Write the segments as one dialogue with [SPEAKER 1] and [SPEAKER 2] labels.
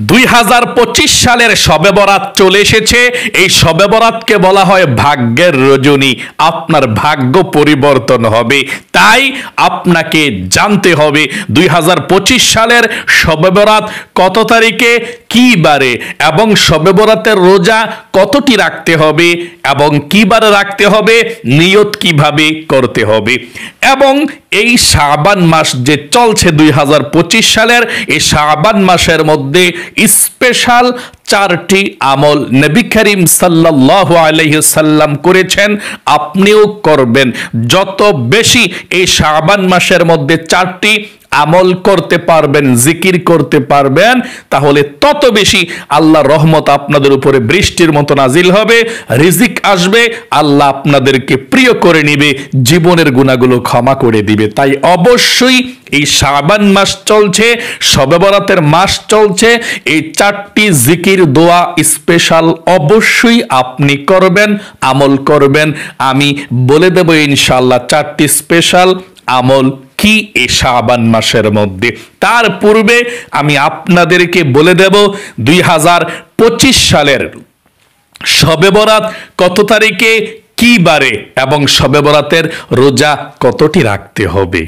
[SPEAKER 1] 2025 সালের শবে বরাত চলে এসেছে। এই শবে বরাতকে বলা হয় ভাগ্যের রজনী। আপনার ভাগ্য পরিবর্তন হবে, তাই আপনাকে জানতে হবে 2025 সালের শবে বরাত কত তারিখে, কি বারে, এবং শবে বরাতের রোজা কতটি রাখতে হবে এবং কি বারে রাখতে হবে, নিয়ত কিভাবে করতে হবে। এবং এই শাবান মাস যে চলছে 2025 সালের, এই শাবান মাসের মধ্যে স্পেশাল 4টি আমল নবী করিম সাল্লাল্লাহু আলাইহি সাল্লাম করেছেন, আপনিও করবেন। যত বেশি এই শাবান মাসের মধ্যে 4টি আমল করতে পারবেন, জিকির করতে পারবেন, তাহলে তত বেশি আল্লাহর রহমত আপনাদের উপরে বৃষ্টির মতো নাজিল হবে, রিজিক আসবে, আল্লাহ আপনাদেরকে প্রিয় করে নিবে, জীবনের গুনাহগুলো ক্ষমা করে দিবে। তাই অবশ্যই এই শাবান মাস চলছে, শবে বরাতের মাস চলছে, এই 4টি জিকির দোয়া স্পেশাল অবশ্যই আপনি করবেন, আমল করবেন। আমি বলে দেব ইনশাআল্লাহ 4টি স্পেশাল আমল কি এই শাবান মাসের মধ্যে। তার পূর্বে আমি আপনাদেরকে বলে দেব 2025 সালের শবে বরাত কত তারিখে, কি বারে, এবং শবে বরাতের রোজা কতটি রাখতে হবে।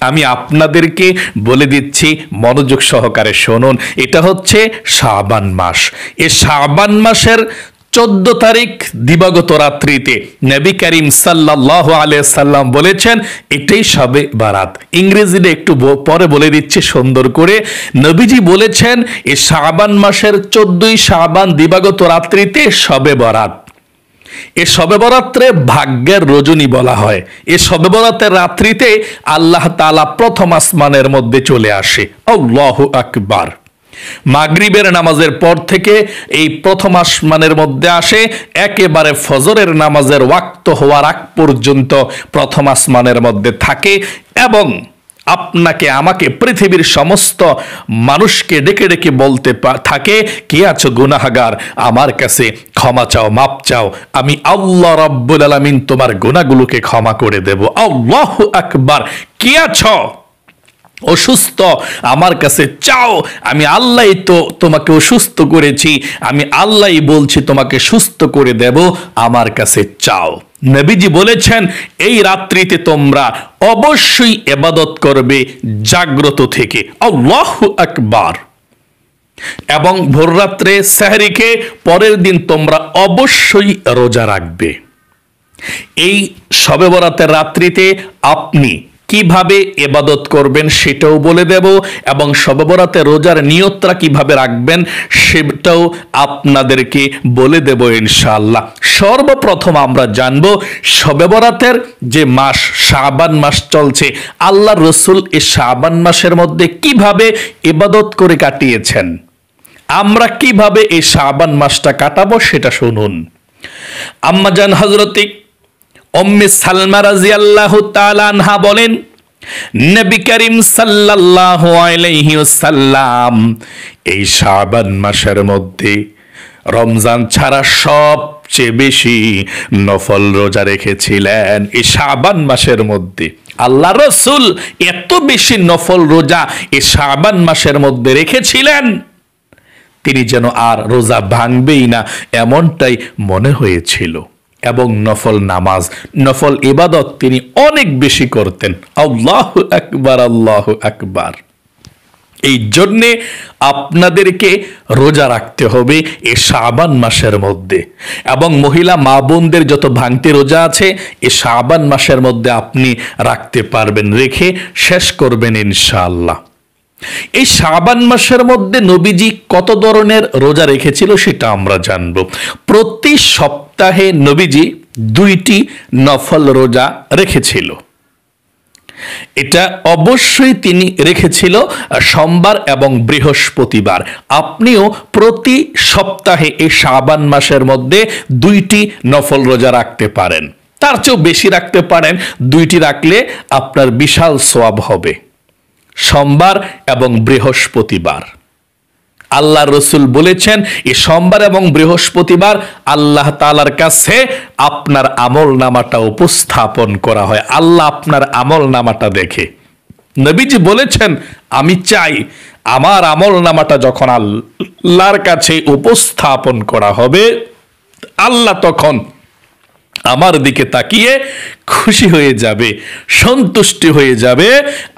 [SPEAKER 1] আমি আপনাদেরকে বলে দিচ্ছি, মনোযোগ সহকারে শুনুন। এটা হচ্ছে শাবান মাস। এই শাবান মাসের 14 তারিখ দিবাগত রাত্রিতে নবী করিম সাল্লাল্লাহু আলাইহি সাল্লাম বলেছেন এটাই শবে বরাত। ইংরেজিতে একটু পরে বলে দিচ্ছি সুন্দর করে। নবীজি বলেছেন এই শাবান মাসের 14ই শাবান দিবাগত রাত্রিতে শবে বরাত। এ শবে বরাতরে ভাগ্যের রজনী বলা হয়। এ শবে বরাতের রাত্রিতে আল্লাহ তাআলা প্রথম আসমানের মধ্যে চলে আসে। আল্লাহু আকবার। মাগরিবের নামাজের পর থেকে এই প্রথম আসমানের মধ্যে আসে, একেবারে ফজরের নামাজের ওয়াক্ত হওয়ার আগ পর্যন্ত প্রথম আসমানের মধ্যে থাকে এবং আপনাকে আমাকে পৃথিবীর সমস্ত মানুষকে ডেকে ডেকে বলতে থাকে, কি আছো গুনাহগার, আমার কাছে ক্ষমা চাও, মাপ চাও, আমি আল্লাহ রাব্বুল আলামিন তোমার গুনাহগুলোকে ক্ষমা করে দেব। আল্লাহু আকবার। কি আছো অসুস্থ, আমার কাছে চাও, আমি আল্লাহই তো তোমাকে অসুস্থ করেছি, আমি আল্লাহই বলছি তোমাকে সুস্থ করে দেব, আমার কাছে চাও। নবীজি বলেছেন এই রাত্রিতে তোমরা অবশ্যই ইবাদত করবে জাগ্রত থেকে। আল্লাহু আকবার। এবং ভোর রাত্রে সেহরিকে পরের দিন তোমরা অবশ্যই রোজা রাখবে। এই শবে বরাতের রাত্রিতে আপনি কিভাবে ইবাদত করবেন সেটাও বলে দেব, এবং শবে বরাতে রোজার নিয়তটা কিভাবে রাখবেন সেটাও আপনাদেরকে বলে দেব ইনশাআল্লাহ। সর্বপ্রথম আমরা জানব শবে বরাতের যে মাস শাবান মাস চলছে, আল্লাহর রাসূল এই শাবান মাসের মধ্যে কিভাবে ইবাদত করে কাটিয়েছেন, আমরা কিভাবে এই শাবান মাসটা কাটাবো সেটা শুনুন। আম্মাজান হযরত উম্মে সালমা রাদিয়াল্লাহু তাআলা আনহা বলেন, নবী করিম সাল্লাল্লাহু আলাইহি ওয়াসাল্লাম এই শাবান মাসের মধ্যে রমজান ছাড়া সবচেয়ে বেশি নফল রোজা রেখেছিলেন। এই শাবান মাসের মধ্যে আল্লাহ রাসূল এত বেশি নফল রোজা এই শাবান মাসের মধ্যে রেখেছিলেন, তিনি যেন আর রোজা ভাঙবেই না এমনটাই মনে হয়েছিল। এবং নফল নামাজ, নফল ইবাদত তিনি অনেক বেশি করতেন। আল্লাহু আকবার, আল্লাহু আকবার। এই জন্যে আপনাদেরকে রোজা রাখতে হবে এই শাবান মাসের মধ্যে। এবং মহিলা মা বোনদের যত ভাঙতি রোজা আছে এই শাবান মাসের মধ্যে আপনি রাখতে পারবেন, রেখে শেষ করবেন ইনশাআল্লাহ। এই শাবান মাসের মধ্যে নবীজি কত ধরনের রোজা রেখেছিল সেটা আমরা জানব। প্রতি সপ্তাহে নবীজি 2টি নফল রোজা রেখেছিল। এটা অবশ্যই তিনি রেখেছিল সোমবার এবং বৃহস্পতিবার। আপনিও প্রতি সপ্তাহে এই শাবান মাসের মধ্যে 2টি নফল রোজা রাখতে পারেন, তার চেয়েও বেশি রাখতে পারেন। 2টি রাখলে আপনার বিশাল সওয়াব হবে, সোমবার এবং বৃহস্পতিবার। আল্লাহ রাসূল বলেছেন এই সোমবার এবং বৃহস্পতিবার আল্লাহ তাআলার কাছে আপনার আমল নামাটা উপস্থাপন করা হয়। আল্লাহ আপনার আমল নামাটা দেখে। নবীজি বলেছেন আমি চাই আমার আমল নামাটা যখন আল্লাহর কাছে উপস্থাপন করা হবে, আল্লাহ তখন আমার দিকে তাকিয়ে খুশি হয়ে যাবে, সন্তুষ্টি হয়ে যাবে।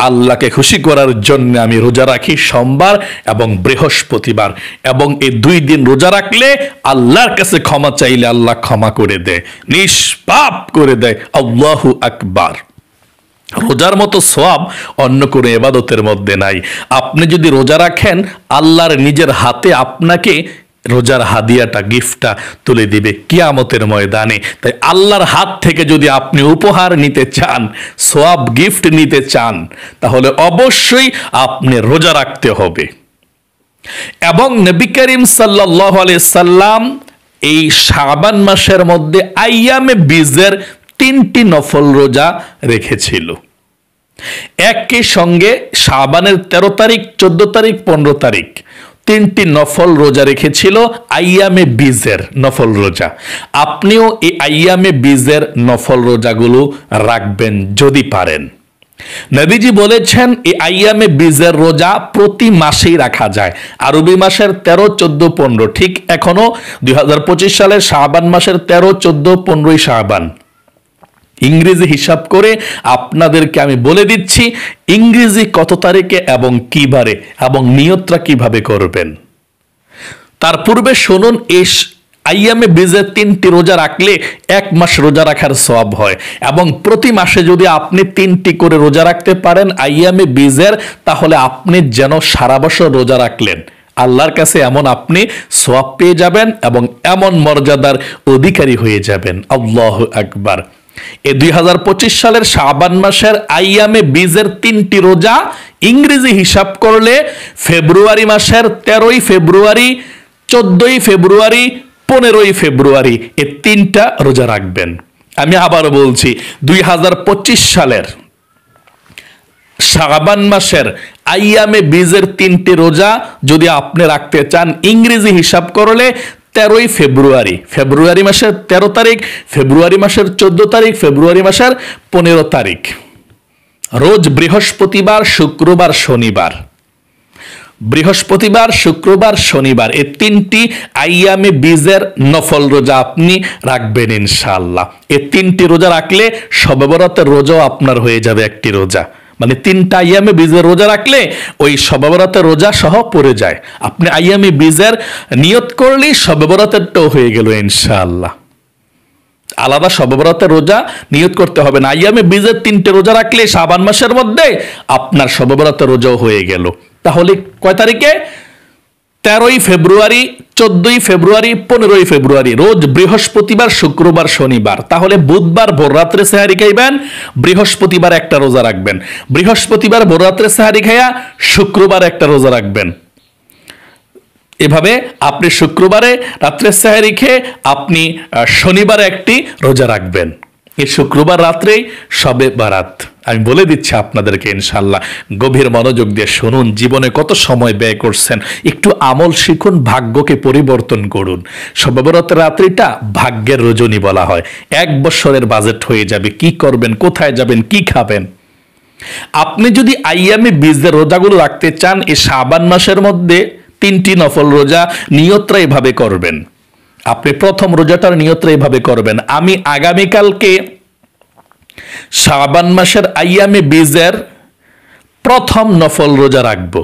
[SPEAKER 1] আল্লাহকে খুশি করার জন্য আমি রোজা রাখি সোমবার এবং বৃহস্পতিবার, এবং এই 2 দিন রোজা রাখলে আল্লাহর কাছে ক্ষমা চাইলে আল্লাহ ক্ষমা করে দেয়, নিষ্পাপ করে দেয়। আল্লাহু আকবার। রোজার মতো সওয়াব অন্য কোনো ইবাদতের মধ্যে নাই। আপনি যদি রোজা রাখেন, আল্লাহর নিজের হাতে আপনাকে রোজার হাদিয়াটা, গিফটটা তুলে দিবে কিয়ামতের ময়দানে। তাই আল্লাহর হাত থেকে যদি আপনি উপহার নিতে চান, সওয়াব গিফট নিতে চান, তাহলে অবশ্যই আপনি রোজা রাখতে হবে। এবং নবী করিম সাল্লাল্লাহু আলাইহি সাল্লাম এই শাবান মাসের মধ্যে আইয়ামে বীজের 3টি নফল রোজা রেখেছিল। একই সঙ্গে শাবানের 13 তারিখ, 14 তারিখ, 15 তারিখ 3টি নফল রোজা রেখেছিল, আইয়ামে বীজের নফল রোজা। আপনিও এই আইয়ামে বীজের নফল রোজাগুলো রাখবেন যদি পারেন। নবীজি বলেছেন এই আইয়ামে বীজের রোজা প্রতি মাসেই রাখা যায়। আরবি মাসের 13, 14, 15, ঠিক এখনো 2025 সালের শাবান মাসের 13, 14, 15ই শাবান। ইংরেজি হিসাব করে আপনাদেরকে আমি বলে দিচ্ছি ইংরেজি কত তারিখে এবং কি বারে এবং নিয়তটা কিভাবে করবেন। তার পূর্বে শুনুন, এই আইয়ামে বীজের 3টি রোজা রাখলে 1 মাস রোজা রাখার সওয়াব হয়, এবং প্রতি মাসে যদি আপনি 3টি করে রোজা রাখতে পারেন আইয়ামে বীজের, তাহলে আপনি যেন সারা বছর রোজা রাখলেন। আল্লাহর কাছে এমন আপনি সওয়াব পেয়ে যাবেন এবং এমন মর্যাদার অধিকারী হয়ে যাবেন। আল্লাহু আকবার। এই 2025 সালের শাবান মাসের আইয়ামে বীজের 3টি রোজা ইংরেজি হিসাব করলে ফেব্রুয়ারি মাসের 13ই ফেব্রুয়ারি, 14ই ফেব্রুয়ারি, 15ই ফেব্রুয়ারি এই 3টা রোজা রাখবেন। আমি আবার বলছি, 2025 সালের শাবান মাসের আইয়ামে বীজের 3টি রোজা যদি আপনি রাখতে চান, ইংরেজি হিসাব করলে 13ই ফেব্রুয়ারি, ফেব্রুয়ারি মাসের 13 তারিখ, ফেব্রুয়ারি মাসের 14 তারিখ, ফেব্রুয়ারি মাসের 15 তারিখ, রোজ বৃহস্পতিবার, শুক্রবার, শনিবার। বৃহস্পতিবার, শুক্রবার, শনিবার এই 3টি আইয়ামে বীজের নফল রোজা আপনি রাখবেন ইনশাআল্লাহ। এই 3টি রোজা রাখলে শবে বরাতের রোজাও আপনার হয়ে যাবে একটি রোজা। মানে 3টা আইয়ামে বীজের রোজা রাখলে ওই শবে বরাতের রোজা সহ পড়ে যায়। আপনি আইয়ামে বীজের নিয়ত করলেই শবে বরাতেরটাও হয়ে গেল ইনশাআল্লাহ। আলাদা শবে বরাতের রোজা নিয়ত করতে হবে না। আইয়ামে বীজের 3টে রোজা রাখলে শাবান মাসের মধ্যে আপনার শবে বরাতের রোজাও হয়ে গেল। তাহলে কয় তারিখে? 13ই ফেব্রুয়ারি, 14ই ফেব্রুয়ারি, 15ই ফেব্রুয়ারি, রোজ বৃহস্পতিবার, শুক্রবার, শনিবার। তাহলে বুধবার ভোররাত্রে সেহারি খাইবেন, বৃহস্পতিবার একটা রোজা রাখবেন, বৃহস্পতিবার ভোররাত্রে সেহারি খাইয়া শুক্রবার একটা রোজা রাখবেন। এভাবে আপনি শুক্রবারে রাত্রে সেহারি খেয়ে আপনি শনিবারে একটি রোজা রাখবেন। এই শুক্রবার রাত্রেই শবে বারাত। আমি বলে দিচ্ছি আপনাদেরকে ইনশাআল্লাহ, গভীর মনোযোগ দিয়ে শুনুন। জীবনে কত সময় ব্যয় করছেন, একটু আমল শিখুন, ভাগ্যকে পরিবর্তন করুন। শবে বরাতের রাত্রিটা ভাগ্যের রজনী বলা হয়। 1 বছরের বাজেট হয়ে যাবে, কি করবেন, কোথায় যাবেন, কি খাবেন। আপনি যদি আইয়ামে বীজের রোজাগুলো রাখতে চান, এই শাবান মাসের মধ্যে 3টি নফল রোজা নিয়তরা এভাবে করবেন। আপনি প্রথম রোজাটার নিয়তরা এভাবে করবেন, আমি আগামীকালকে শাবান মাসের আইয়ামে বীজের প্রথম নফল রোজা রাখব।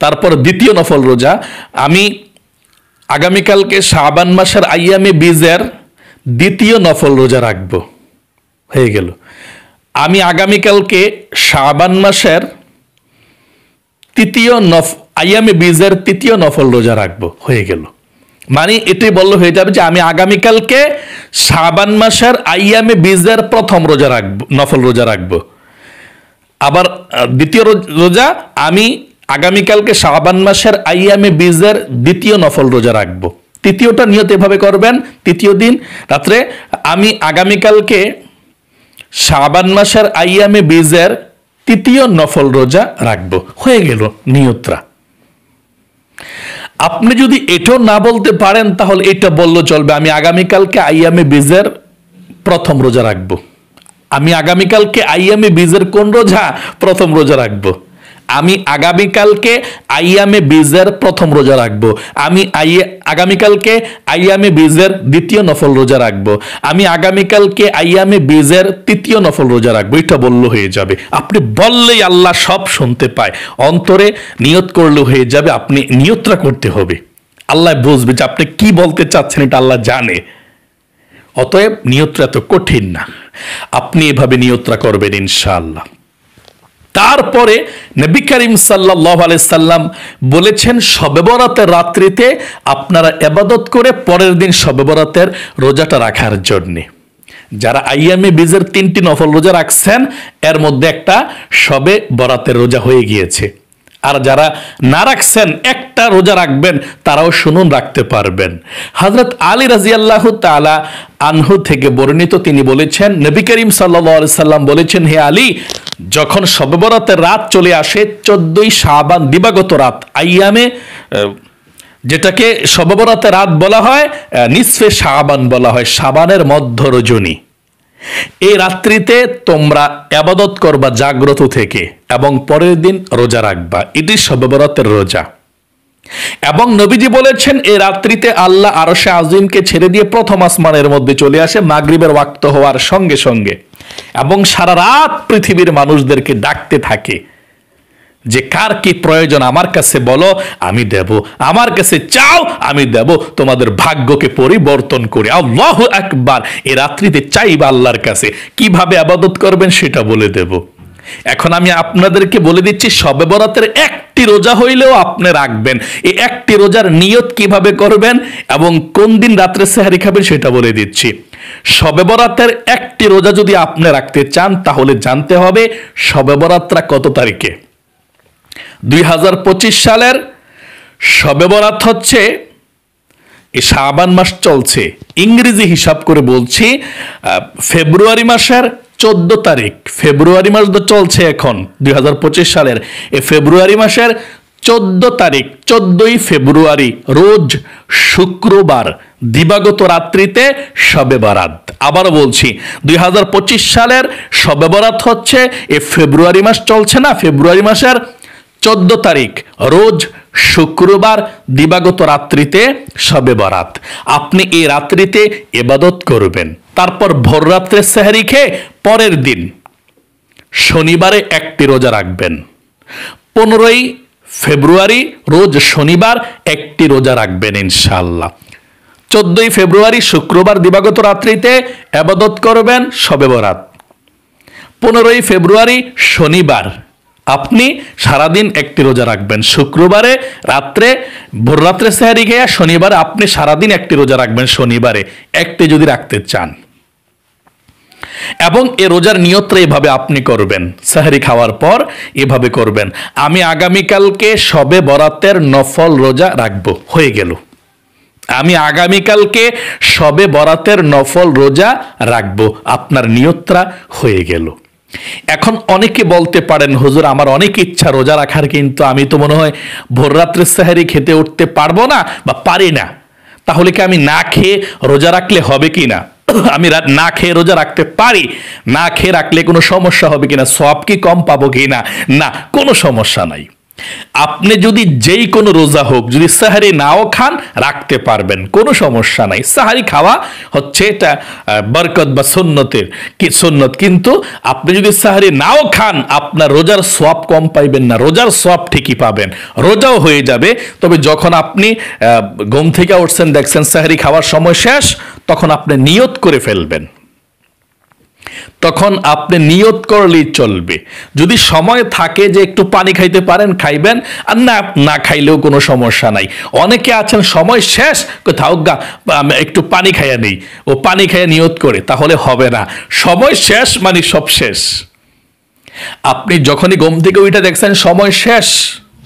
[SPEAKER 1] তারপর দ্বিতীয় নফল রোজা, আমি আগামীকালকে শাবান মাসের আইয়ামে বীজের দ্বিতীয় নফল রোজা রাখব। হয়ে গেল। আমি আগামীকালকে শাবান মাসের আইয়ামে বীজের তৃতীয় নফল রোজা রাখবো। হয়ে গেল। মানে এটাই বললে হয়ে যাবে যে আমি আগামীকালকে শাবান মাসের আইয়ামে বীজের প্রথম রোজা রাখবো, নফল রোজা রাখবো। আবার দ্বিতীয় রোজা, আমি আগামীকালকে শাবান মাসের আইয়ামে বীজের দ্বিতীয় নফল রোজা রাখবো। তৃতীয়টা নিয়ত এভাবে করবেন, তৃতীয় দিন রাত্রে আমি আগামীকালকে শাবান মাসের আইয়ামে বীজের তৃতীয় নফল রোজা রাখবো। হয়ে গেল নিয়তরা। আপনি যদি এটাও না বলতে পারেন তাহলে এটা বললে চলবে, আমি আগামীকালকে আইয়ামে বীজের প্রথম রোজা রাখবো। আমি আগামীকালকে আইয়ামে বীজের কোন রোজা? প্রথম রোজা রাখবো। আমি আগামীকালকে আইয়ামে বীজের প্রথম রোজা রাখবো, আমি আগামীকালকে আইয়ামে বীজের দ্বিতীয় নফল রোজা রাখবো, আমি আগামীকালকে আইয়ামে বীজের তৃতীয় নফল রোজা রাখবো, এটা বললে হয়ে যাবে। আপনি বললেই আল্লাহ সব শুনতে পায়, অন্তরে নিয়ত করলে হয়ে যাবে। আপনি নিয়তটা করতে হবে, আল্লাহ বুঝবে যে আপনি কি বলতে চাচ্ছেন, এটা আল্লাহ জানে। অতএব নিয়তটা এত কঠিন না, আপনি এভাবে নিয়তটা করবেন ইনশাআল্লাহ। তারপরে নবী করিম সাল্লাল্লাহু আলাইহি সাল্লাম বলেছেন শবে বরাতের রাত্রিতে আপনারা ইবাদত করে পরের দিন শবে বরাতের রোজাটা রাখার জন্য। যারা আইয়ামে বীজের 3টি নফল রোজা রাখছেন এর মধ্যে একটা শবে বরাতের রোজা হয়ে গিয়েছে, আর যারা না রাখছেন একটা রোজা রাখবেন তারাও শুনুন রাখতে পারবেন। হযরত আলী রাদিয়াল্লাহু তাআলা আনহু থেকে বর্ণিত, তিনি বলেছেন নবী করিম সাল্লাল্লাহু আলাইহি সাল্লাম বলেছেন, হে আলী, যখন শবে বরাতের রাত চলে আসে 14ই শাবান দিবাগত রাত, আইয়ামে যেটাকে শবে বরাতের রাত বলা হয়, নিসফে শাবান বলা হয়, শাবানের মধ্য রজনী, এই রাত্রিতে তোমরা ইবাদত করবা জাগ্রত থেকে এবং পরের দিন রোজা রাখবা, এটি শবে বরাতের রোজা। এবং নবীজি বলেছেন এই রাত্রিতে আল্লাহ আরশে আজিমকে ছেড়ে দিয়ে প্রথম আসমানের মধ্যে চলে আসে মাগরিবের ওয়াক্ত হওয়ার সঙ্গে সঙ্গে, এবং সারা রাত পৃথিবীর মানুষদেরকে ডাকতে থাকে যে কার কি প্রয়োজন আমার কাছে বলো আমি দেব, আমার কাছে চাও আমি দেব, তোমাদের ভাগ্যকে পরিবর্তন করে। আল্লাহু আকবার। এই রাত্রিতে চাইবা আল্লাহর কাছে, কিভাবে ইবাদত করবেন সেটা বলে দেব। এখন আমি আপনাদেরকে বলে দিচ্ছি শবে বরাতের একটি রোজা হইলেও আপনি রাখবেন, এই একটি রোজার নিয়ত কিভাবে করবেন এবং কোন দিন রাত্রে সেহরি খাবেন সেটা বলে দিচ্ছি। শবে বরাতের একটি রোজা যদি আপনি রাখতে চান তাহলে জানতে হবে শবে বরাতটা কত তারিখে। 2025 সালের শবে বরাত হচ্ছে, এই শাবান মাস চলছে, ইংরেজি হিসাব করে বলছি ফেব্রুয়ারি মাসের 14 তারিখ। ফেব্রুয়ারি মাস তো চলছে এখন 2025 সালের, এই ফেব্রুয়ারি মাসের 14 তারিখ, 14ই ফেব্রুয়ারি রোজ শুক্রবার দিবাগত রাত্রিতে শবে বরাত। আবারও বলছি 2025 সালের শবে বরাত হচ্ছে, এই ফেব্রুয়ারি মাস চলছে না, ফেব্রুয়ারি মাসের 14 তারিখ রোজ শুক্রবার দিবাগত রাত্রিতে শবে বরাত। আপনি এই রাত্রিতে ইবাদত করবেন, তারপর ভোর রাত্রে সেহরি খেয়ে পরের দিন শনিবারে একটি রোজা রাখবেন। 15ই ফেব্রুয়ারি রোজ শনিবার একটি রোজা রাখবেন ইনশাআল্লাহ। 14ই ফেব্রুয়ারি শুক্রবার দিবাগত রাত্রিতে ইবাদত করবেন শবে বরাত। 15ই ফেব্রুয়ারি শনিবার আপনি সারাদিন একটি রোজা রাখবেন, শুক্রবারে রাত্রে ভোর রাত্রে সেহরি খেয়ে শনিবারে আপনি সারাদিন একটি রোজা রাখবেন, শনিবারে একটি যদি রাখতে চান। এবং এ রোজার নিয়তটা এভাবে আপনি করবেন, সেহরি খাওয়ার পর এভাবে করবেন, আমি আগামীকালকে শবে বরাতের নফল রোজা রাখবো, হয়ে গেল। আমি আগামীকালকে শবে বরাতের নফল রোজা রাখবো, আপনার নিয়তটা হয়ে গেল। এখন অনেকে বলতে পারেন হুজুর আমার অনেক ইচ্ছা রোজা রাখার, কিন্তু আমি তো মনে হয় ভোর রাত্রে সেহরি খেতে উঠতে পারবো না বা পারি না, তাহলে কি আমি না খেয়ে রোজা রাখলে হবে কি না? আমি না খেয়ে রোজা রাখতে পারি, না খেয়ে রাখলে কোনো সমস্যা হবে কিনা, সওয়াব কি কম পাবো কিনা? না, কোনো সমস্যা নাই। আপনি যদি যেই কোনো রোজা হোক যদি সাহারি নাও খান রাখতে পারবেন, কোনো সমস্যা নাই। সাহারি খাওয়া হচ্ছে এটা বরকত বা সুন্নতের সুন্নত, কিন্তু আপনি যদি সাহারি নাও খান আপনার রোজার সওয়াব কম পাইবেন না, রোজার সওয়াব ঠিকই পাবেন, রোজাও হয়ে যাবে। তবে যখন আপনি ঘুম থেকে উঠছেন দেখছেন সাহারি খাওয়ার সময় শেষ, তখন আপনি নিয়ত করে ফেলবেন, তখন আপনি নিয়ত করলেই চলবে। যদি সময় থাকে যে একটু পানি খাইতে পারেন খাইবেন, আর না খাইলেও কোনো সমস্যা নাই। অনেকে আছেন সময় শেষ কোথাও একটু পানি খাইয়া নেই, ও পানি খাইয়া নিয়ত করে, তাহলে হবে না। সময় শেষ মানে সব শেষ। আপনি যখনই ঘুম থেকে উঠে দেখছেন সময় শেষ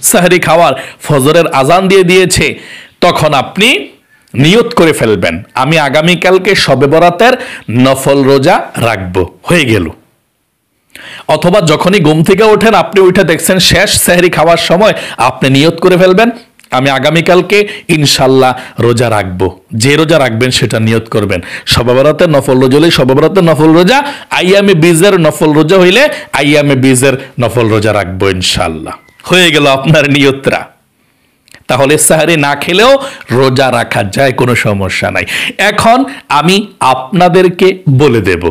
[SPEAKER 1] সাহরি খাওয়ার, ফজরের আজান দিয়ে দিয়েছে, তখন আপনি নিয়ত করে ফেলবেন আমি আগামীকালকে শবে বরাতের নফল রোজা রাখবো, হয়ে গেল। অথবা যখনই ঘুম থেকে ওঠেন আপনি উঠে দেখছেন শেষ সেহরি খাওয়ার সময়, আপনি নিয়ত করে ফেলবেন আমি আগামীকালকে ইনশাল্লাহ রোজা রাখবো। যে রোজা রাখবেন সেটা নিয়ত করবেন। শবে বরাতের নফল রোজা হলে শবে বরাতের নফল রোজা, আইয়ামে বীজের নফল রোজা হইলে আইয়ামে বীজের নফল রোজা রাখবো ইনশাল্লাহ, হয়ে গেল আপনার নিয়তরা। তাহলে সাহারি না খেলেও রোজা রাখা যায়, কোনো সমস্যা নাই। এখন আমি আপনাদেরকে বলে দেব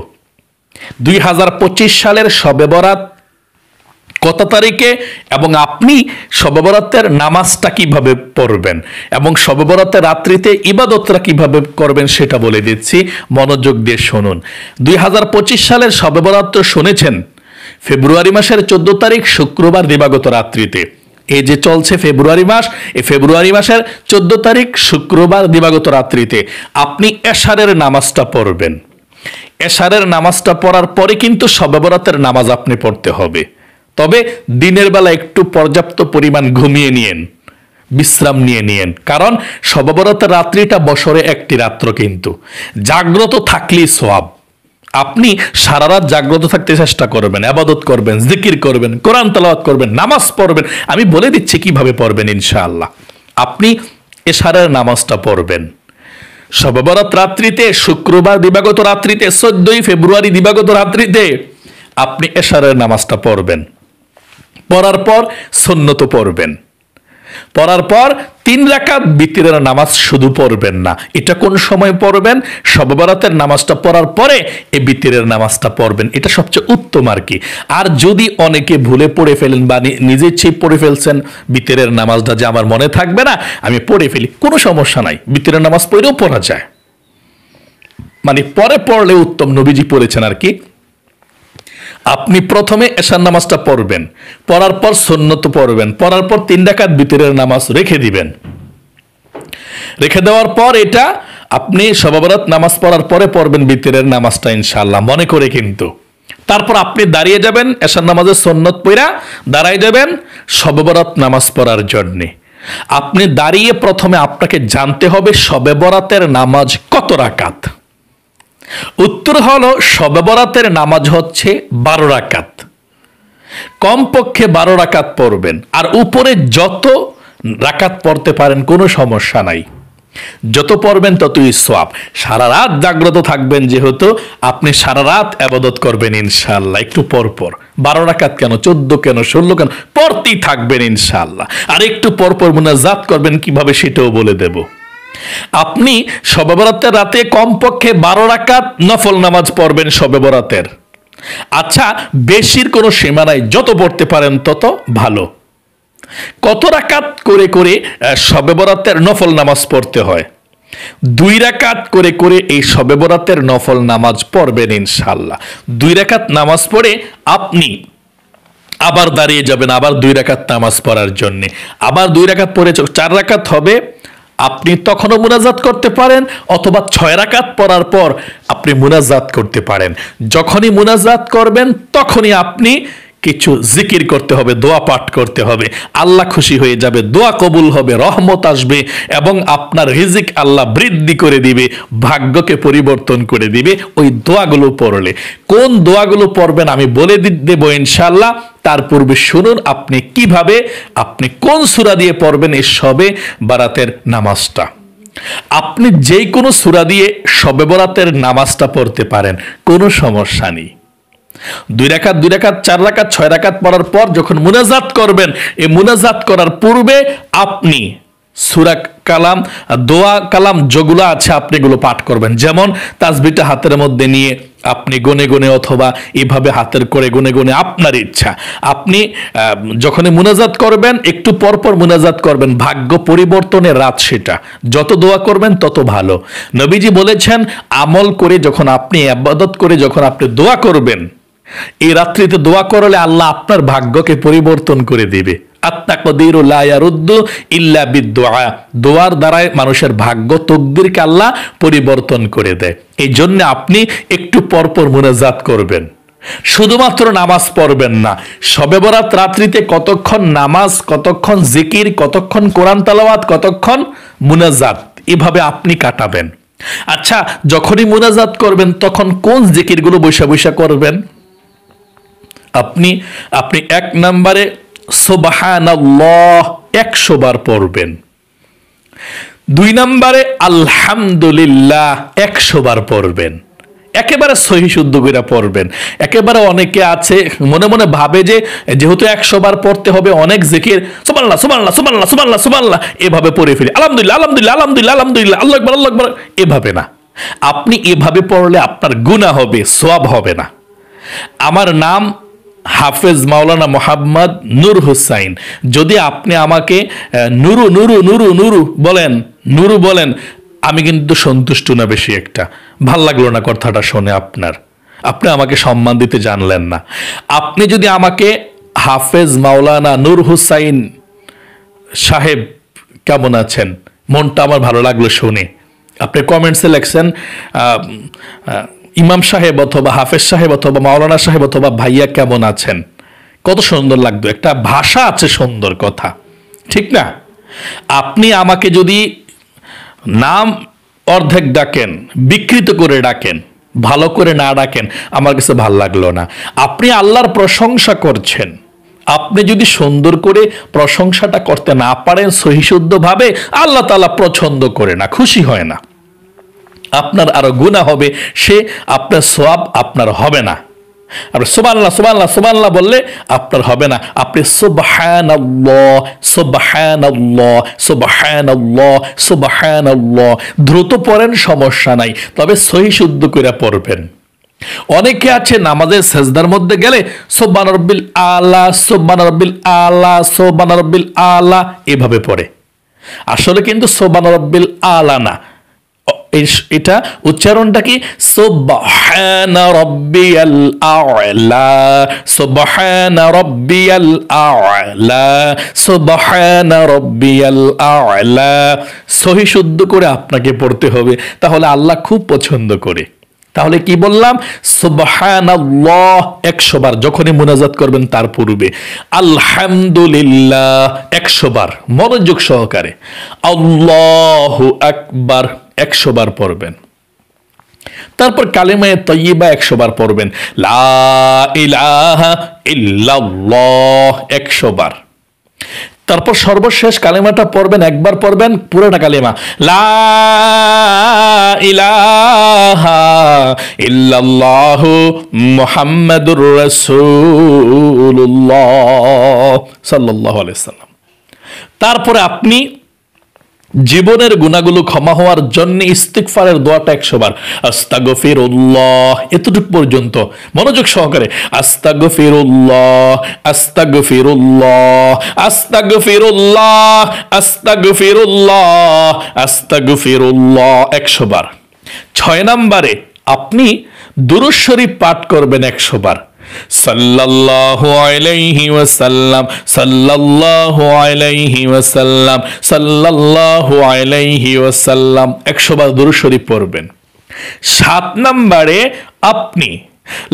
[SPEAKER 1] 2025 সালের শবে বরাত কত তারিখে, এবং আপনি শবে বরাতের নামাজটা কিভাবে পড়বেন এবং শবে বরাতের রাত্রিতে ইবাদতরা কিভাবে করবেন সেটা বলে দিচ্ছি, মনোযোগ দিয়ে শুনুন। 2025 সালের শবে বরাত তো শুনেছেন, ফেব্রুয়ারি মাসের 14 তারিখ শুক্রবার দিবাগত রাত্রিতে। এই যে চলছে ফেব্রুয়ারি মাস, এই ফেব্রুয়ারি মাসের 14 তারিখ শুক্রবার দিবাগত রাত্রিতে আপনি এশারের নামাজটা পড়বেন। এশারের নামাজটা পড়ার পরে কিন্তু শবে বরাতের নামাজ আপনি পড়তে হবে। তবে দিনের বেলা একটু পর্যাপ্ত পরিমাণ ঘুমিয়ে নিয়েন, বিশ্রাম নিয়েন, কারণ শবে বরাতের রাত্রিটা বছরে একটি রাত্র, কিন্তু জাগ্রত থাকলেই সওয়াব। আপনি সারা রাত জাগ্রত থাকতে চেষ্টা করবেন, ইবাদত করবেন, জিকির করবেন, কোরআন তেলাওয়াত করবেন, নামাজ পড়বেন। আমি বলে দিচ্ছি কিভাবে পড়বেন ইনশাআল্লাহ। আপনি এশারের নামাজটা পড়বেন শবে বরাত রাত্রিতে, শুক্রবার দিবাগত রাত্রিতে, 14 ফেব্রুয়ারি দিবাগত রাত্রিতে আপনি এশারের নামাজটা পড়বেন। পড়ার পর সুন্নত পড়বেন, পড়ার পর 3 রাকাত বিতরের নামাজ শুধু পড়বেন না। এটা কোন সময় পড়বেন? শবে বরাতের নামাজটা পড়ার পরে এই বিতরের নামাজটা পড়বেন, এটা সবচেয়ে উত্তম আর কি। আর যদি অনেকে ভুলে পড়ে ফেলেন বা নিজে ইচ্ছে পড়ে ফেলছেন বিতরের নামাজটা, যে আমার মনে থাকবে না আমি পড়ে ফেলি, কোনো সমস্যা নাই, বিতরের নামাজ পড়েও পড়া যায়, মানে পরে পড়লে উত্তম, নবীজি পড়েছেন আর কি। আপনি প্রথমে এশার নামাজটা পড়বেন, পড়ার পর সুন্নত পড়বেন, পড়ার পর 3 রাকাত বিতরের নামাজ রেখে দিবেন। রেখে দেওয়ার পর এটা আপনি শবে বরাত নামাজ পড়ার পরে পড়বেন বিতরের নামাজটা ইনশাআল্লাহ মনে করে কিন্তু। তারপর আপনি দাঁড়িয়ে যাবেন, এশার নামাজের সুন্নত পড়া দাঁড়ায় যাবেন শবে বরাত নামাজ পড়ার জন্য। আপনি দাঁড়িয়ে প্রথমে আপনাকে জানতে হবে শবে বরাতের নামাজ কত রাকাত। উত্তর হলো শবে বরাতের নামাজ হচ্ছে 12 রাকাত, কমপক্ষে 12 রাকাত পড়বেন। আর উপরে যত রাকাত পড়তে পারেন কোনো সমস্যা নাই, যত পড়বেন ততই সওয়াব। সারা রাত জাগ্রত থাকবেন, যেহেতু আপনি সারা রাত ইবাদত করবেন ইনশাআল্লাহ। একটু পর পর 12 রাকাত কেন, 14 কেন, 16 কেন, পড়তেই থাকবেন ইনশাআল্লাহ। আর একটু পর পর মুনাজাত করবেন, কিভাবে সেটাও বলে দেব। আপনি শবে বরাতের রাতে কমপক্ষে 12 রাকাত নফল নামাজ পড়বেন শবে বরাতের। আচ্ছা, বেশির কোনো সীমা নাই, যত পড়তে পারেন তত ভালো। কত রাকাত করে করে শবে বরাতের নফল নামাজ পড়তে হয়? 2 রাকাত করে করে এই শবে বরাতের নফল নামাজ পড়বেন ইনশাআল্লাহ। 2 রাকাত নামাজ পড়ে আপনি আবার দাঁড়িয়ে যাবেন আবার 2 রাকাত নামাজ পড়ার জন্য। আবার 2 রাকাত পড়ে 4 রাকাত হবে, আপনি তখনও মুনাজাত করতে পারেন, অথবা 6 রাকাত পড়ার পর আপনি মুনাজাত করতে পারেন। যখনই মুনাজাত করবেন তখনই আপনি কিছু জিকির করতে হবে, দোয়া পাঠ করতে হবে, আল্লাহ খুশি হয়ে যাবে, দোয়া কবুল হবে, রহমত আসবে এবং আপনার রিজিক আল্লাহ বৃদ্ধি করে দিবে, ভাগ্যকে পরিবর্তন করে দিবে ওই দোয়াগুলো পড়লে। কোন দোয়াগুলো পড়বেন আমি বলে দেব ইনশাআল্লাহ। তার পূর্বে শুনুন আপনি কিভাবে, আপনি কোন সূরা দিয়ে পড়বেন এই শবে বরাতের নামাজটা। আপনি যে কোনো সূরা দিয়ে শবে বরাতের নামাজটা পড়তে পারেন, কোনো সমস্যা নেই। 2 রাকাত 2 রাকাত 4 রাকাত 6 রাকাত পড়ার পর যখন মুনাজাত করবেন, এই মুনাজাত করার পূর্বে আপনি সূরা কালাম, দোয়া কালাম যেগুলো আছে আপনি এগুলো পাঠ করবেন। যেমন তাসবিহটা হাতের মধ্যে নিয়ে আপনি গনে গনে অথবা এইভাবে হাতের করে গনে গনে, আপনার ইচ্ছা। আপনি যখনই মুনাজাত করবেন একটু পর পর মুনাজাত করবেন, ভাগ্য পরিবর্তনের রাত সেটা। যত দোয়া করবেন তত ভালো। নবীজি বলেছেন আমল করে যখন আপনি ইবাদত করে যখন আপনি দোয়া করবেন, এই রাত্রিতে দোয়া করলে আল্লাহ আপনার ভাগ্যকে পরিবর্তন করে দিবে। আত-তাকদীরু লা ইয়ারুদ্দু ইল্লা বিদ-দুআ, দোয়ার দ্বারাই মানুষের ভাগ্য তকদিরকে আল্লাহ পরিবর্তন করে দেয়। এই জন্য আপনি একটু পরপর মুনাজাত করবেন, শুধুমাত্র নামাজ পড়বেন না। শবে বরাত রাত্রিতে কতক্ষণ নামাজ, কতক্ষণ জিকির, কতক্ষণ কোরআন তেলাওয়াত, কতক্ষণ মুনাজাত, এভাবে আপনি কাটাবেন। আচ্ছা, যখনই মুনাজাত করবেন তখন কোন জিকিরগুলো বৈশা বৈশা করবেন? আপনি 1 নম্বরে সুবহানাল্লাহ 100 বার পড়বেন। 2 নম্বরে আলহামদুলিল্লাহ 100 বার পড়বেন। একেবারে সহি শুদ্ধ করে পড়বেন। একেবারে অনেকে আছে মনে মনে ভাবে যে যেহেতু 100 বার পড়তে হবে অনেক জিকির, সুবহানাল্লাহ সুবহানাল্লাহ সুবহানাল্লাহ সুবহানাল্লাহ সুবহানাল্লাহ এভাবে পড়ে ফেলি, আলহামদুলিল্লাহ আলহামদুলিল্লাহ আলহামদুলিল্লাহ আলহামদুলিল্লাহ আল্লাহু আকবার আল্লাহু আকবার, এভাবে না। আপনি এভাবে পড়লে আপনার গুনাহ হবে, সওয়াব হবে না। আমার নাম হাফেজ মাওলানা মোহাম্মদ নূর হুসাইন। যদি আপনি আমাকে নুরু নুরু নুরু নুরু বলেন, নুরু বলেন, আমি কিন্তু সন্তুষ্ট না বেশি একটা, ভাল লাগলো না কথাটা শুনে আপনার, আপনি আমাকে সম্মান দিতে জানলেন না। আপনি যদি আমাকে হাফেজ মাওলানা নূর হুসাইন সাহেব কেমন আছেন, মনটা আমার ভালো লাগলো শুনে, আপনি কমেন্টসে লেখছেন ইমাম সাহেব অথবা হাফেজ সাহেব অথবা মাওলানা সাহেব অথবা ভাইয়া কেমন আছেন, কত সুন্দর লাগতো, একটা ভাষা আছে সুন্দর কথা, ঠিক না? আপনি আমাকে যদি নাম অর্ধেক ডাকেন, বিকৃত করে ডাকেন, ভালো করে না ডাকেন, আমার কাছে ভাল লাগলো না। আপনি আল্লাহর প্রশংসা করছেন, আপনি যদি সুন্দর করে প্রশংসাটা করতে না পারেন সহিশুদ্ধভাবে, আল্লাহ তাআলা পছন্দ করে না, খুশি হয় না, আপনার আরো গুনাহ হবে, সে আপনার সওয়াব আপনার হবে না। আপনি সুবহানাল্লাহ সুবহানাল্লাহ সুবহানাল্লাহ বললে আপনার হবে না, আপনি সুবহানাল্লাহ সুবহানাল্লাহ সুবহানাল্লাহ সুবহানাল্লাহ দ্রুত পড়েন, সমস্যা নাই, তবে সহি শুদ্ধ করে পড়বেন। অনেকে আছে নামাজের সেজদার মধ্যে গেলে সুবহান রাব্বিল আলা সুবহান রাব্বিল আলা সুবহান রাব্বিল আলা এভাবে পড়ে, আসলে কিন্তু সুবহান রাব্বিল আলা না, এটা উচ্চারণটা কি সুবহানা রাব্বিয়াল আ'লা সুবহানা রাব্বিয়াল আ'লা সুবহানা রাব্বিয়াল আ'লা, সহি শুদ্ধ করে আপনাকে পড়তে হবে, তাহলে আল্লাহ খুব পছন্দ করে। তাহলে কি বললাম? সুবহানাল্লাহ 100 বার যখনই মুনাজাত করবেন তার পূর্বে, আলহামদুলিল্লাহ 100 বার মনোযোগ সহকারে, আল্লাহু আকবার 100 বার পড়বেন। তারপর কালেমায়ে তাইয়্যিবা 100 বার পড়বেন, লা ইলাহা ইল্লাল্লাহ 100 বার। তারপর সর্বশেষ কালেমাটা পড়বেন, একবার পড়বেন পুরোটা কালেমা, লা ইলাহা ইল্লাল্লাহু মুহাম্মাদুর রাসূলুল্লাহ সাল্লাল্লাহু আলাইহি সাল্লাম। তারপরে আপনি জীবনের গুনাহগুলো ক্ষমা হওয়ার জন্য ইস্তিগফারের দোয়াটা 100 বার, আস্তাগফিরুল্লাহ এতটুকু পর্যন্ত মনোযোগ সহকারে, আস্তাগফিরুল্লাহ আস্তাগফিরুল্লাহ আস্তাগফিরুল্লাহ আস্তাগফিরুল্লাহ আস্তাগফিরুল্লাহ 100 বার। 6 নম্বরে আপনি দুরূদ শরীফ পাঠ করবেন 100 বার, সাল্লাল্লাহু আলাইহি ওয়াসাল্লাম সাল্লাল্লাহু আলাইহি ওয়াসাল্লাম সাল্লাল্লাহু আলাইহি ওয়াসাল্লাম 100 বার দুরূদ শরীফ পড়বেন। 7 নম্বরে আপনি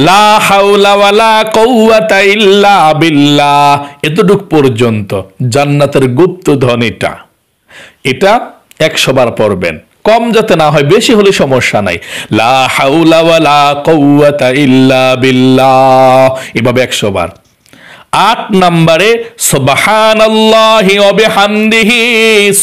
[SPEAKER 1] লা হাওলা ওয়ালা কুওয়াতা ইল্লা বিল্লাহ এতটুক পর্যন্ত, জান্নাতের গুপ্তধন এটা 100 বার পড়বেন, কম যাতে না হয়, বেশি হলে সমস্যা নাই, লা হাওলা ওয়ালা কুওয়াতা ইল্লা বিল্লাহ এভাবে 100 বার। 8 নম্বরে সুবহানাল্লাহি ওয়া বিহামদিহি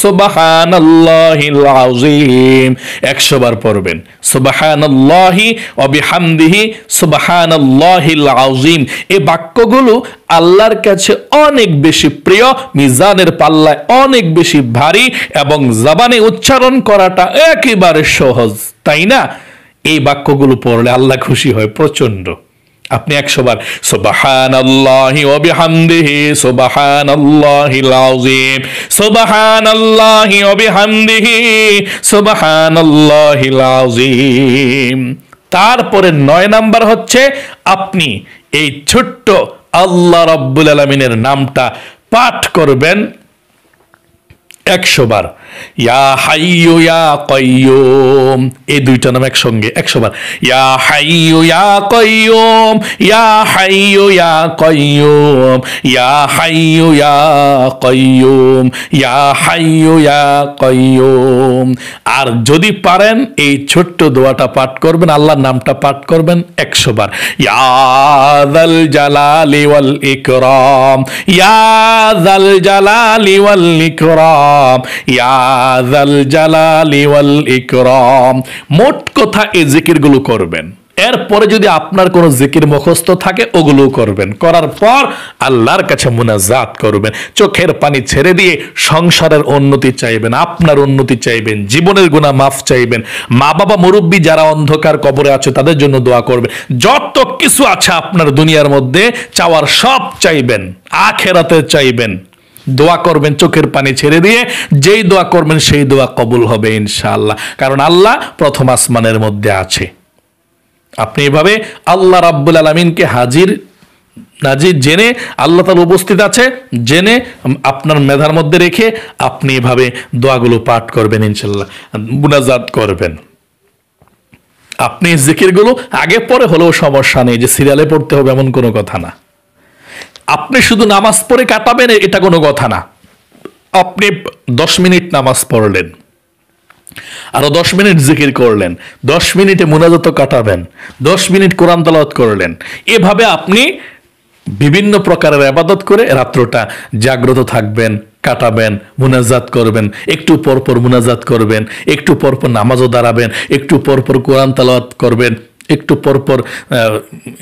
[SPEAKER 1] সুবহানাল্লাহিল আযীম 100 বার পড়বেন, সুবহানাল্লাহি ওয়া বিহামদিহি সুবহানাল্লাহিল আযীম। এই বাক্যগুলো আল্লাহর কাছে অনেক বেশি প্রিয়, মিজানের পাল্লায় অনেক বেশি ভারী, এবং জবানে উচ্চারণ করাটা একেবারে সহজ, তাই না? এই বাক্যগুলো পড়লে আল্লাহ খুশি হয় প্রচন্ড। আপনি 100 বার সুবহানাল্লাহি ওয়া বিহামদিহি সুবহানাল্লাহিল আযীম সুবহানাল্লাহি ওয়া বিহামদিহি সুবহানাল্লাহিল আযীম। তারপরে 9 নাম্বার হচ্ছে আপনি এই ছোট্ট আল্লাহ রাব্বুল আলামিনের নামটা পাঠ করবেন 100 বার, ইয়া হাইয়ু ইয়া কাইয়ুম এই দুইটা নাম একসঙ্গে 100 বার, ইয়া হাইয়ু ইয়া কাইয়ুম ইয়া হাইয়ু ইয়া কাইয়ুম ইয়া হাইয়ু ইয়া কাইয়ুম ইয়া হাইয়ু ইয়া কাইয়ুম। আর যদি পারেন এই ছোট্ট দোয়াটা পাঠ করবেন, আল্লাহর নামটা পাঠ করবেন 100 বার, ইয়া যাল জালালি ওয়াল ইকরাম ইয়া যাল জালালি ওয়াল ইকরাম ইয়া যাল জালালি ওয়াল ইকরাম। মোট কথা এই জিকিরগুলো করবেন এরপরে যদি আপনার কোনো জিকির মুখস্থ থাকে ওগুলো করবেন, করার পর আল্লাহর কাছে মুনাজাত করবেন, চোখের পানি ছেড়ে দিয়ে সংসারের উন্নতি চাইবেন, আপনার উন্নতি চাইবেন, জীবনের গুনাহ মাফ চাইবেন, মা বাবা মুরব্বী যারা অন্ধকার কবরে আছে তাদের জন্য দোয়া করবেন, যত কিছু আছে আপনার দুনিয়ার মধ্যে চাওয়ার সব চাইবেন, আখিরাতে চাইবেন, দোয়া করবেন চোখের পানি ছেড়ে দিয়ে। যেই দোয়া করবেন সেই দোয়া কবুল হবে ইনশাআল্লাহ, কারণ আল্লাহ প্রথম আসমানের মধ্যে আছে। আপনি এভাবে আল্লাহ রাব্বুল আলামিনকে হাজির নাজির জেনে, আল্লাহ তাআলা উপস্থিত আছে জেনে, আপনার মেধার মধ্যে রেখে আপনি এভাবে দোয়াগুলো পাঠ করবেন ইনশাআল্লাহ, মুনাজাত করবেন। আপনি জিকিরগুলো আগে পরে হলেও সমস্যা নেই, যে সিরিয়ালে পড়তে হবে এমন কোনো কথা না। আপনি শুধু নামাজ পড়ে কাটাবেন এটা কোনো কথা না। আপনি 10 মিনিট নামাজ পড়লেন, আরো 10 মিনিট জিকির করলেন, 10 মিনিটে মুনাজাত কাটাবেন, 10 মিনিট কোরআন তেলাওয়াত করলেন, এভাবে আপনি বিভিন্ন প্রকারের ইবাদত করে রাত্রটা জাগ্রত থাকবেন, কাটাবেন, মুনাজাত করবেন, একটু পরপর মুনাজাত করবেন, একটু পরপর নামাজও দাঁড়াবেন, একটু পরপর কোরআন তেলাওয়াত করবেন, একটু পরপর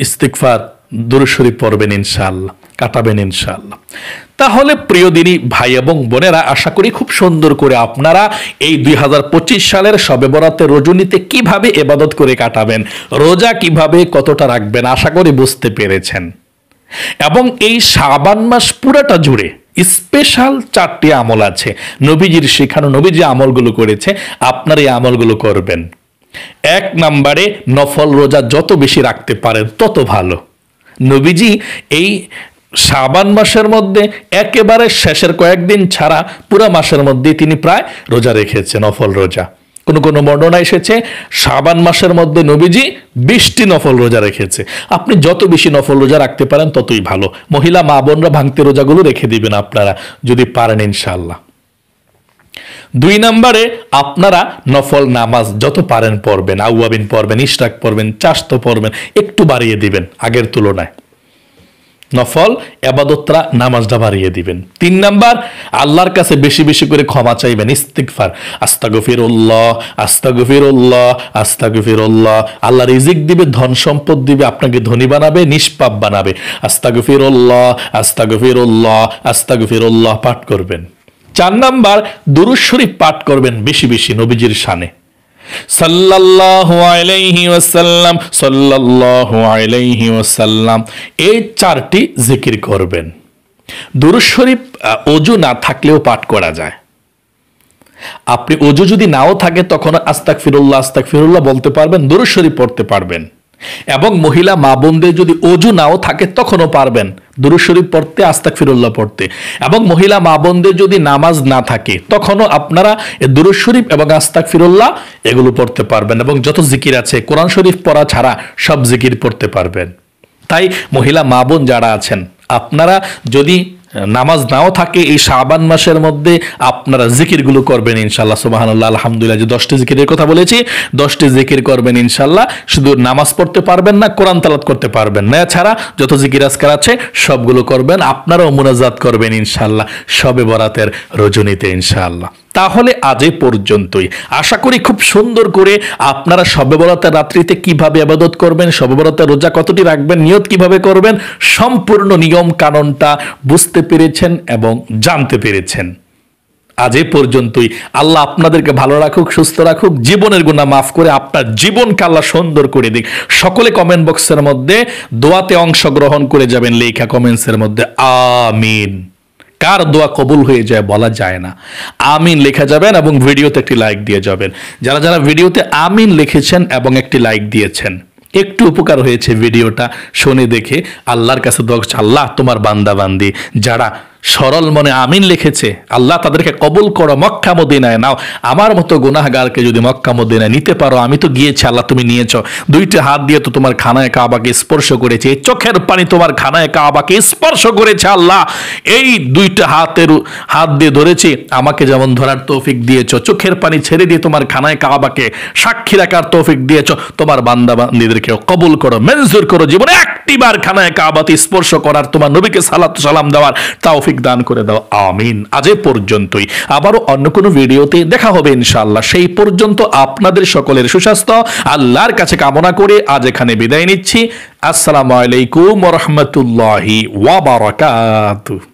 [SPEAKER 1] ইস্তিগফার দুরূদ শরীফ পড়বেন ইনশাআল্লাহ, কাটাবেন ইনশাআল্লাহ। তাহলে প্রিয় দিনী ভাই এবং বোনেরা, আশা করি খুব সুন্দর করে আপনারা এই 2025 সালের শবে বরাতের রজনীতে কিভাবে ইবাদত করে কাটাবেন, রোজা কিভাবে কতটা রাখবেন আশা করি বুঝতে পেরেছেন। এবং এই শাবান মাস পুরাটা জুড়ে স্পেশাল 4টি আমল আছে নবীজির শেখানো, নবীজি আমলগুলো করেছে, আপনার এই আমলগুলো করবেন। 1 নম্বরে নফল রোজা যত বেশি রাখতে পারেন তত ভালো। নবীজি এই শাবান মাসের মধ্যে একেবারে শেষের কয়েকদিন ছাড়া পুরা মাসের মধ্যে তিনি প্রায় রোজা রেখেছেন, নফল রোজা। কোন কোন বর্ণনা এসেছে শাবান মাসের মধ্যে নবীজি 20টি নফল রোজা রেখেছে। আপনি যত বেশি নফল রোজা রাখতে পারেন ততই ভালো। মহিলা মা বোনরা ভাঙতি রোজাগুলো রেখে দিবেন আপনারা যদি পারেন ইনশাআল্লাহ। 2 নম্বরে আপনারা নফল নামাজ যত পারেন পড়বেন, আউয়াবিন পড়বেন, ইশরাক পড়বেন, চাশতো পড়বেন, একটু বাড়িয়ে দিবেন আগের তুলনায়, নফল ইবাদতরা নামাজটা বাড়িয়ে দিবেন। 3 নাম্বার আল্লাহর কাছে বেশি বেশি করে ক্ষমা চাইবেন, ইস্তিগফার, আস্তাগফিরুল্লাহ আস্তাগফিরুল্লাহ আস্তাগফিরুল্লাহ। আল্লাহ রিজিক দিবে, ধন সম্পদ দিবে, আপনাকে ধনী বানাবে, নিষ্পাপ বানাবে। আস্তাগফিরুল্লাহ আস্তাগফিরুল্লাহ আস্তাগফিরুল্লাহ পাঠ করবেন। 4 নাম্বার দুরূদ শরীফ পাঠ করবেন বেশি বেশি নবীজির শানে, সাল্লাল্লাহু আলাইহি ওয়াসাল্লাম সাল্লাল্লাহু আলাইহি ওয়াসাল্লাম, এই 4টি জিকির করবেন। দুরূদ শরীফ ওযু না থাকলেও পাঠ করা যায়। আপনি ওযু যদি নাও থাকে তখন আস্তাগফিরুল্লাহ আস্তাগফিরুল্লাহ বলতে পারবেন, দুরূদ শরীফ পড়তে পারবেন। এবং মহিলা মা বোনদের যদি ওযু নাও থাকে তখনও পারবেন দুরূদ শরীফ পড়তে, আস্তাগফিরুল্লাহ পড়তে। এবং মহিলা মা বোনদের যদি নামাজ না থাকে তখনও আপনারা দুরূদ শরীফ এবং আস্তাগফিরুল্লাহ এগুলো পড়তে পারবেন। এবং যত জিকির আছে কোরআন শরীফ পড়া ছাড়া সব জিকির পড়তে পারবেন। তাই মহিলা মা বোন যারা আছেন, আপনারা যদি নামাজ নাও থাকে এই শাবান মাসের মধ্যে আপনারা জিকিরগুলো করবেন ইনশাআল্লাহ। সুবহানাল্লাহ, আলহামদুলিল্লাহ, যে 10টি জিকিরের কথা বলেছি 10টি জিকির করবেন ইনশাআল্লাহ। শুধু নামাজ পড়তে পারবেন না, কোরআন তেলাওয়াত করতে পারবেন না, এছাড়া যত জিকির আজকার আছে সবগুলো করবেন। আপনারাও মুনাজাত করবেন ইনশাআল্লাহ শবে বরাতের রজনীতে ইনশাআল্লাহ। তাহলে আজ এ পর্যন্তই। আশা করি খুব সুন্দর করে আপনারা শবে বরাতের রাত্রিতে কিভাবে ইবাদত করবেন, শবে বরাতের রোজা কতটি রাখবেন, নিয়ত কিভাবে করবেন, সম্পূর্ণ নিয়ম কানুনটা বুঝতে পেরেছেন এবং জানতে পেরেছেন। আজ এ পর্যন্তই। আল্লাহ আপনাদেরকে ভালো রাখুক, সুস্থ রাখুক, জীবনের গুনাহ মাফ করে আপনার জীবনকে আল্লাহ সুন্দর করে দিক। সকলে কমেন্ট বক্সের মধ্যে দোয়াতে অংশগ্রহণ করে যাবেন, লেখা কমেন্টসের মধ্যে আমিন। কার দোয়া কবুল হয়ে যায় বলা যায় না, আমিন লেখা যাবেন এবং ভিডিওতে একটি লাইক দিয়ে যাবেন। যারা যারা ভিডিওতে আমিন লিখেছেন এবং একটি লাইক দিয়েছেন, একটু উপকার হয়েছে ভিডিওটা শুনে দেখে। আল্লাহর কাছে দোয়া করছি, আল্লাহ তোমার বান্দা বান্দি যারা সরল মনে আমিন লিখেছে, আল্লাহ তাদেরকে কবুল করো, মক্কা মদিনায় নাও। আমার মতো গুনাহগারকে যদি মক্কা মদিনায় নিতে পারো, আমি তো গিয়েছি, আল্লাহ তুমি নিয়েছো। 2টি হাত দিয়ে তো তোমার খানায় কাবাকে স্পর্শ করেছে, এই চোখের পানি তোমার খানায় কাবাকে স্পর্শ করেছে। আল্লাহ এই 2টা হাত দিয়ে ধরেছি, আমাকে যেমন ধরার তৌফিক দিয়েছো, চোখের পানি ছেড়ে দিয়ে তোমার খানায় কাবাকে সাক্ষী রাখার তৌফিক দিয়েছো। তোমার বান্দা বান্দীদেরকে কবুল করো, মঞ্জুর করো, জীবনে একটিবার খানায় কাবাতে স্পর্শ করার, তোমার নবীকে সালাত সালাম দেওয়ার তৌফিক তৌফিক দান করে দাও, আমিন। আজ এ পর্যন্তই, আবারও অন্য কোনো ভিডিওতে দেখা হবে ইনশাআল্লাহ। সেই পর্যন্ত আপনাদের সকলের সুস্বাস্থ্য আল্লাহর কাছে কামনা করে আজ এখানে বিদায় নিচ্ছি। আসসালামু আলাইকুম ওয়া রাহমাতুল্লাহি ওয়া বারাকাতুহু।